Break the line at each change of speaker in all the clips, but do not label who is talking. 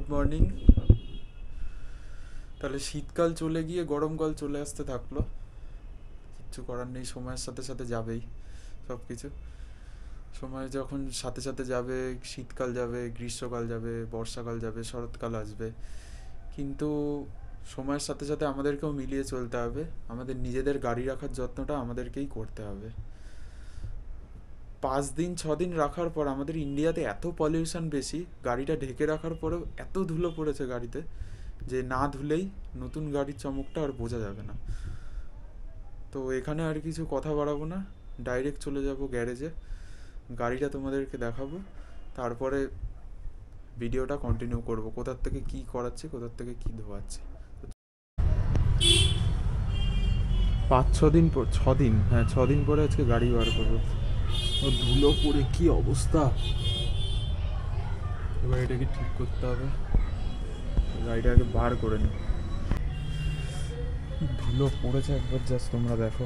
Good morning. তাহলে শীতকাল চলে গিয়ে গরমকাল চলে আসতে থাকলো, কিচ্ছু করার নেই, সময়ের সাথে সাথে যাবেই সব কিছু। সময় যখন সাথে সাথে যাবে, শীতকাল যাবে, গ্রীষ্মকাল যাবে, বর্ষাকাল যাবে, শরৎকাল আসবে, কিন্তু সময়ের সাথে সাথে আমাদেরকেও মিলিয়ে চলতে হবে। আমাদের নিজেদের গাড়ি রাখার যত্নটা আমাদেরকেই করতে হবে। 5 দিন 6 দিন রাখার পর আমাদের ইন্ডিয়াতে এত পলিউশন বেশি, গাড়িটা ঢেকে রাখার পরেও এত ধুলো পড়েছে গাড়িতে যে না ধুলেই নতুন গাড়ির চমকটা আর বোঝা যাবে না। তো এখানে আর কিছু কথা বাড়াবো না, ডাইরেক্ট চলে যাব গ্যারেজে, গাড়িটা তোমাদেরকে দেখাবো, তারপরে ভিডিওটা কন্টিনিউ করব, কোথার থেকে কি করাচ্ছি, কোথার থেকে কি ধোয়াচ্ছি। 5-6 দিন পর, 6 দিন, হ্যাঁ 6 দিন পরে আজকে গাড়ি বার করবো। ও ধুলো পড়ে কি অবস্থা, এবার এটাকে ঠিক করতে হবে। গাড়িটাকে বার করে নি, ধুলো পড়েছে একবার জাস্ট তোমরা দেখো।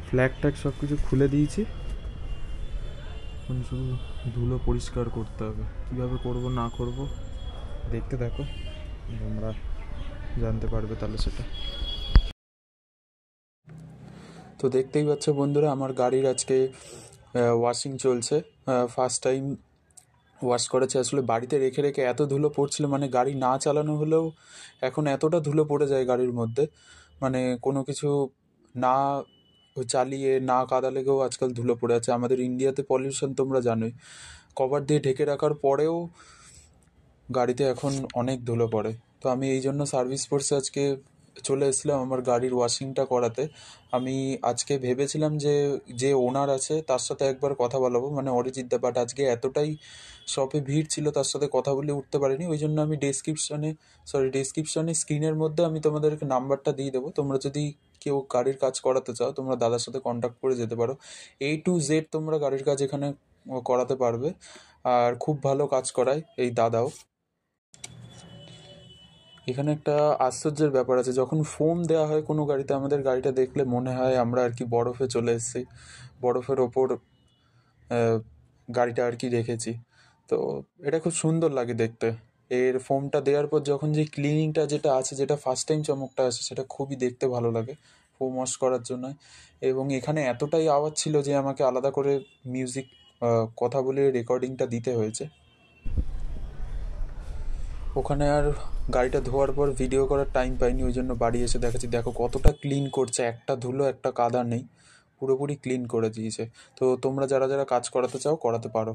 ফ্ল্যাগ ট্যাগ সব কিছু খুলে দিয়েছি, এখন শুধু ধুলো পরিষ্কার করতে হবে। কীভাবে করব না করব দেখতে দেখো, তোমরা জানতে পারবে তাহলে সেটা। তো দেখতেই পাচ্ছ বন্ধুরা, আমার গাড়ির আজকে ওয়াশিং চলছে। ফার্স্ট টাইম ওয়াশ করেছে। আসলে বাড়িতে রেখে রেখে এত ধুলো পড়ছিল, মানে গাড়ি না চালানো হলেও এখন এতটা ধুলো পড়ে যায় গাড়ির মধ্যে, মানে কোনো কিছু না চালিয়ে না কাদা লেগেও আজকাল ধুলো পড়ে আছে। আমাদের ইন্ডিয়াতে পলিউশন তোমরা জানোই, কভার দিয়ে ঢেকে রাখার পরেও গাড়িতে এখন অনেক ধুলো পড়ে। তো আমি এই জন্য সার্ভিস ফোর্সে আজকে চলে এসেছিলাম আমার গাড়ির ওয়াশিংটা করাতে। আমি আজকে ভেবেছিলাম যে যে ওনার আছে তার সাথে একবার কথা বলাবো, মানে অরিজিৎ দা, বাট আজকে এতটাই শপে ভিড় ছিল, তার সাথে কথা বলে উঠতে পারিনি। ওই জন্য আমি ডেসক্রিপশনে স্ক্রিনের মধ্যে আমি তোমাদেরকে নাম্বারটা দিয়ে দেবো। তোমরা যদি কেউ গাড়ির কাজ করাতে চাও, তোমরা দাদার সাথে কন্ট্যাক্ট করে যেতে পারো। A to Z তোমরা গাড়ির কাজ এখানে করাতে পারবে, আর খুব ভালো কাজ করায় এই দাদাও। এখানে একটা আশ্চর্যের ব্যাপার আছে, যখন ফোম দেওয়া হয় কোনো গাড়িতে, আমাদের গাড়িটা দেখলে মনে হয় আমরা আর কি বরফে চলে এসেছি, বরফের ওপর গাড়িটা আর কি রেখেছি। তো এটা খুব সুন্দর লাগে দেখতে। এর ফোমটা দেওয়ার পর যখন যে ক্লিনিংটা যেটা আছে, যেটা ফার্স্ট টাইম চমকটা আছে, সেটা খুবই দেখতে ভালো লাগে ফোম ওয়াশ করার জন্য। এবং এখানে এতটাই আওয়াজ ছিল যে আমাকে আলাদা করে মিউজিক কথা বলে রেকর্ডিংটা দিতে হয়েছে। ওখানে আর গাড়িটা ধোয়ার পর ভিডিও করার টাইম পাইনি, ওই জন্য বাড়ি এসে দেখাচ্ছি। দেখো কতটা ক্লিন করছে, একটা ধুলো একটা কাদা নেই, পুরোপুরি ক্লিন করে দিয়েছে। তো তোমরা যারা যারা কাজ করাতে চাও করাতে পারো।